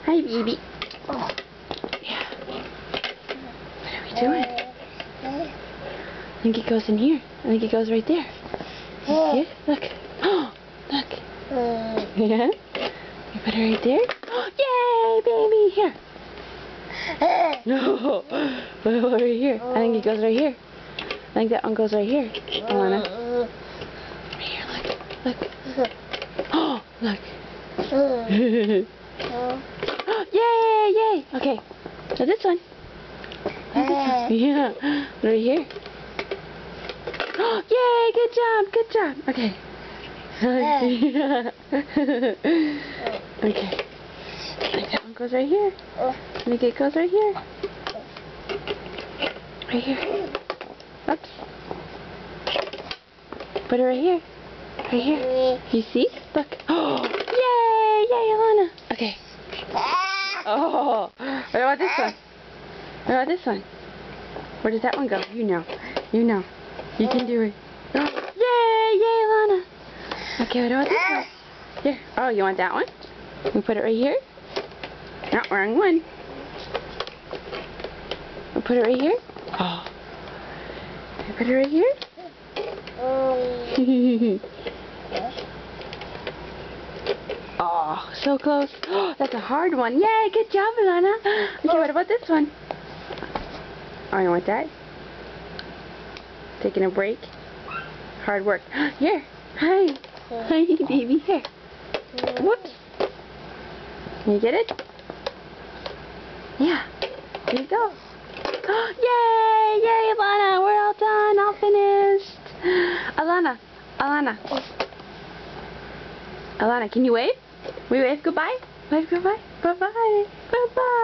Hi, baby. Oh. Yeah. What are we doing? I think it goes in here. I think it goes right there. Yeah, look. Oh, look. Yeah? You put it right there? Oh, yay, baby! Here. No. What about right here? I think it goes right here. I think that one goes right here. Alana. Right here, look. Look. Oh, look. Yay, yay. Okay. So this one. Yeah. Right here. Yay, good job, good job. Okay. Okay. I think that one goes right here. I think it goes right here. Right here. Oops. Put it right here. Right here. You see? Look. Oh, yay! Yay, Alana. Okay. Oh. What about this one? What about this one? Where does that one go? You know. You know. You can do it. Oh, yay! Yay, Alana. Okay, what about this one? Here. Oh, you want that one? We put it right here? Not wrong one. We put it right here? Oh. We put it right here? Oh, so close. Oh, that's a hard one. Yay, good job, Alana. Okay, what about this one? Oh, you want that? Taking a break? Hard work. Here. Hi. Hi, baby. Here. Whoops. Can you get it? Yeah. Here you go. Yay! Yay, Alana. We're all done. All finished. Alana. Alana. Alana, can you wave? We wave goodbye? Wave goodbye? Bye-bye. Bye-bye.